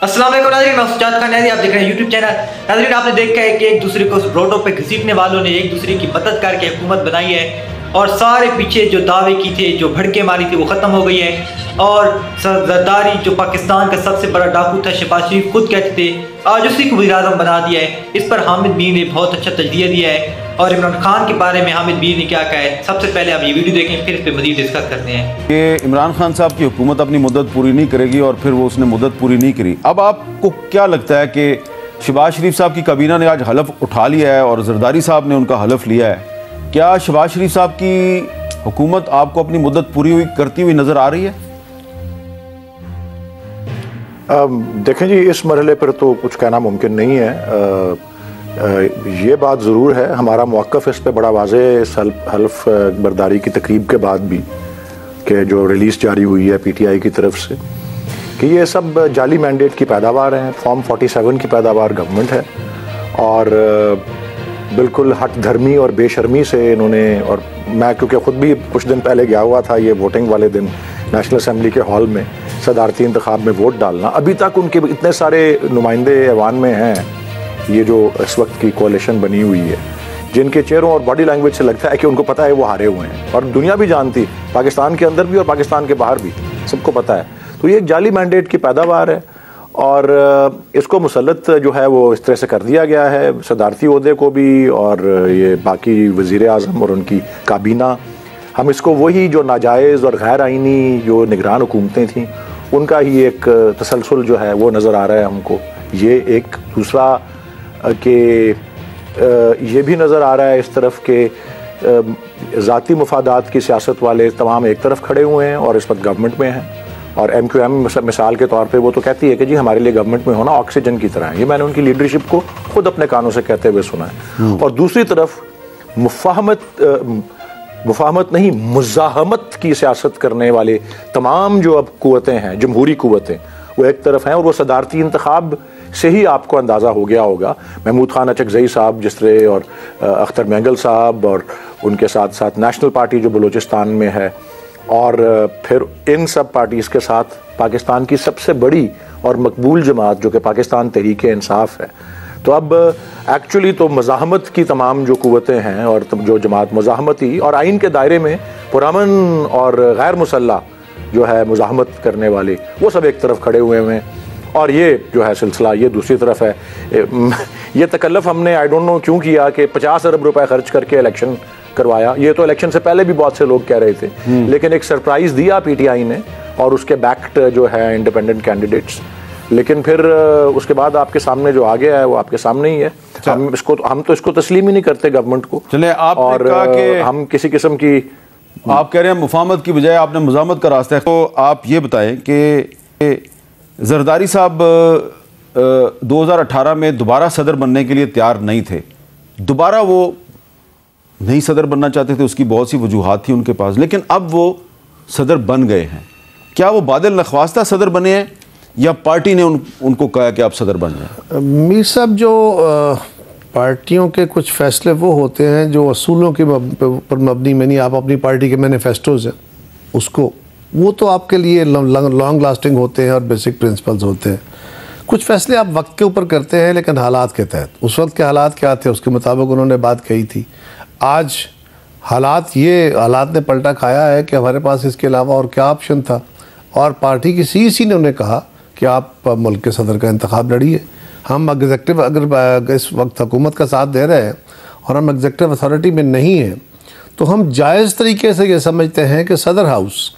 अस्सलाम वालेकुम नाज़रीन, मैं सुजात खान नाज़रीन, आप देख रहे हैं यूट्यूब चैनल। नाज़रीन, आपने देखा है कि एक दूसरे को रोडों पे घसीटने वालों ने एक दूसरे की मदद करके हुकूमत बनाई है और सारे पीछे जो दावे की थे, जो भड़के मारी थी, वो ख़त्म हो गई है। और जरदारी जो पाकिस्तान का सबसे बड़ा डाकू था, शहबाज शरीफ खुद कहते थे, आज उसी को वज़ीर आज़म बना दिया है। इस पर हामिद मीर ने बहुत अच्छा तजज़िया दिया है और इमरान खान के बारे में हामिद मीर ने क्या कहा है। सबसे पहले आप ये वीडियो देखें, फिर इस पर मज़ीद डिस्कस करते हैं कि इमरान खान साहब की हुकूमत अपनी मुद्दत पूरी नहीं करेगी और फिर वो उसने मुद्दत पूरी नहीं करी। अब आपको क्या लगता है कि शहबाज शरीफ साहब की काबीना ने आज हलफ उठा लिया है और जरदारी साहब ने उनका हलफ लिया है, क्या शहबाज शरीफ साहब की हुकूमत आपको अपनी मुद्दत पूरी हुई करती हुई नज़र आ रही है? देखें जी, इस मरहले पर तो कुछ कहना मुमकिन नहीं है। ये बात ज़रूर है, हमारा मौक़िफ़ इस पर बड़ा वाज़ेह इस हल्फ बर्दारी की तकरीब के बाद भी कि जो रिलीज़ जारी हुई है PTI की तरफ से, कि ये सब जाली मैंडेट की पैदावार हैं। फॉर्म 47 की पैदावार गवर्नमेंट है और बिल्कुल हट धर्मी और बेशर्मी से इन्होंने, और मैं क्योंकि ख़ुद भी कुछ दिन पहले गया हुआ था ये वोटिंग वाले दिन नेशनल असम्बली के हॉल में सदारती इंतखाब में वोट डालना, अभी तक उनके इतने सारे नुमाइंदे ऐवान में हैं, ये जो इस वक्त की कोalition बनी हुई है, जिनके चेहरों और बॉडी लैंग्वेज से लगता है कि उनको पता है वो हारे हुए हैं, और दुनिया भी जानती, पाकिस्तान के अंदर भी और पाकिस्तान के बाहर भी सबको पता है। तो ये एक जाली मैंडेट की पैदावार है और इसको मुसल्लत जो है वो इस तरह से कर दिया गया है, सदारती ओहदे को भी और ये बाकी वज़ीर आज़म और उनकी काबीना, हम इसको वही जो नाजायज़ और गैर आइनी जो निगरान हुकूमतें थीं उनका ही एक तसलसल जो है वो नज़र आ रहा है हमको। ये एक दूसरा कि ये भी नज़र आ रहा है इस तरफ के ज़ाती मुफादात की सियासत वाले तमाम एक तरफ खड़े हुए हैं और इस वक्त गवर्नमेंट में हैं, और MQM मिसाल के तौर पे वो तो कहती है कि जी हमारे लिए गवर्नमेंट में होना ऑक्सीजन की तरह है। ये मैंने उनकी लीडरशिप को खुद अपने कानों से कहते हुए सुना है। और दूसरी तरफ मुफाहमत नहीं, मुज़ाहमत की सियासत करने वाले तमाम जो अब कुव्वतें हैं, जमहूरी कुव्वतें, वो एक तरफ हैं और वो सदारती इंतखाब से ही आपको अंदाज़ा हो गया होगा। महमूद खान अचकज़ई साहब जिस तरह, और अख्तर मैंगल साहब, और उनके साथ साथ नेशनल पार्टी जो बलूचिस्तान में है, और फिर इन सब पार्टीज़ के साथ पाकिस्तान की सबसे बड़ी और मकबूल जमात जो कि पाकिस्तान तहरीक इंसाफ है। तो अब एक्चुअली तो मज़ाहमत की तमाम जो कुव्वतें हैं और जो जमात मज़ाहमती और आइन के दायरे में पुरअमन और गैर मुसल्लह जो है मुज़ाहमत करने वाले, वो सब एक तरफ खड़े हुए हैं और ये जो है सिलसिला ये दूसरी तरफ है। ये तकल्लुफ़ हमने आई डोंट नो क्यों किया कि 50 अरब रुपए खर्च करके इलेक्शन करवाया। ये तो इलेक्शन से पहले भी बहुत से लोग कह रहे थे, लेकिन एक सरप्राइज़ दिया PTI ने और उसके बैक्ड जो है इंडिपेंडेंट कैंडिडेट्स, लेकिन फिर उसके बाद आपके सामने जो आ गया है वो आपके सामने ही है। हम तो इसको तस्लीम ही नहीं करते गवर्नमेंट को। चले, और हम किसी किस्म की, आप कह रहे हैं मुफाहमत की बजाय आपने मुज़ाहमत का रास्ता है, तो आप ये बताएं कि जरदारी साहब 2018 में दोबारा सदर बनने के लिए तैयार नहीं थे, दोबारा वो नहीं सदर बनना चाहते थे, उसकी बहुत सी वजूहात थी उनके पास, लेकिन अब वो सदर बन गए हैं। क्या वो बादल नख्वास्ता सदर बने हैं या पार्टी ने उनको कहा कि आप सदर बन जाए? मीर साहब, जो पार्टियों के कुछ फैसले वो होते हैं जो असूलों के पर मबनी में नहीं, आप अपनी पार्टी के मैनिफेस्टोज हैं उसको, वो तो आपके लिए लॉन्ग लास्टिंग होते हैं और बेसिक प्रिंसिपल्स होते हैं। कुछ फैसले आप वक्त के ऊपर करते हैं लेकिन हालात के तहत, उस वक्त के हालात क्या थे उसके मुताबिक उन्होंने बात कही थी। आज हालात ने पलटा खाया है कि हमारे पास इसके अलावा और क्या ऑप्शन था, और पार्टी की CEC ने उन्हें कहा कि आप मुल्क के सदर का इंतखाब लड़िए। हम एग्जेक्टिव अगर इस वक्त हुकूमत का साथ दे रहे हैं और हम एग्जेक्टिव अथॉरिटी में नहीं हैं, तो हम जायज़ तरीके से ये समझते हैं कि सदर हाउस,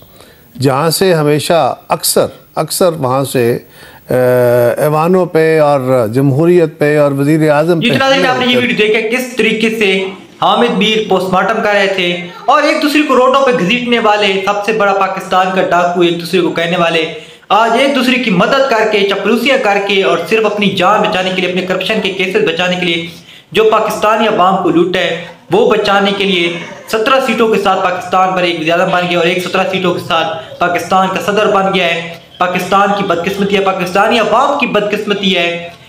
जहाँ से हमेशा अक्सर वहाँ से ऐवानों पे और जमहूरियत पे और वज़ीर आज़म पे, आपने ये वीडियो देखा किस तरीके से हामिद मीर पोस्टमार्टम कर रहे थे और एक दूसरे को रोडों पे घसीटने वाले, सबसे बड़ा पाकिस्तान का डाकू एक दूसरे को कहने वाले, आज एक दूसरे की मदद करके, चपलूसियां करके और सिर्फ अपनी जान बचाने के लिए, अपने करप्शन के केसेस बचाने के लिए, जो पाकिस्तानी अवाम को लूटा है वो बचाने के लिए 17 सीटों के साथ पाकिस्तान पर एक वज़ीर बन गया और एक 17 सीटों के साथ पाकिस्तान का सदर बन गया है। पाकिस्तान की बदकिस्मती है, पाकिस्तानी अवाम की बदकिस्मती है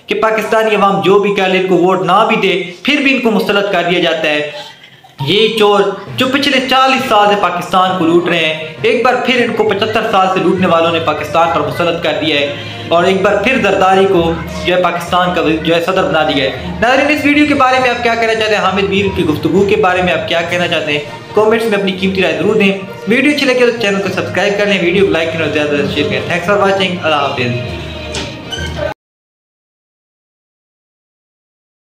कि पाकिस्तानी अवाम जो भी कह ले, इनको वोट ना भी दे, फिर भी इनको मुस्तरद कर दिया जाता है। ये चोर जो पिछले 40 साल से पाकिस्तान को लूट रहे हैं, एक बार फिर इनको 75 साल से लूटने वालों ने पाकिस्तान पर मुसल्लत कर दिया है। और एक बार फिर जरदारी को जो है पाकिस्तान का जो है सदर बना दिया है। नाज़रीन, इस वीडियो के बारे में आप क्या कहना चाहते हैं? हामिद मीर की गुफ्तगू के बारे में आप क्या कहना चाहते हैं? कमेंट्स में अपनी कीमती राय जरूर दें। वीडियो अच्छी लगे तो चैनल को सब्सक्राइब कर लें, वीडियो को लाइक करें और ज़्यादा से शेयर करें। Thanks for watching. अल्लाह हाफिज़।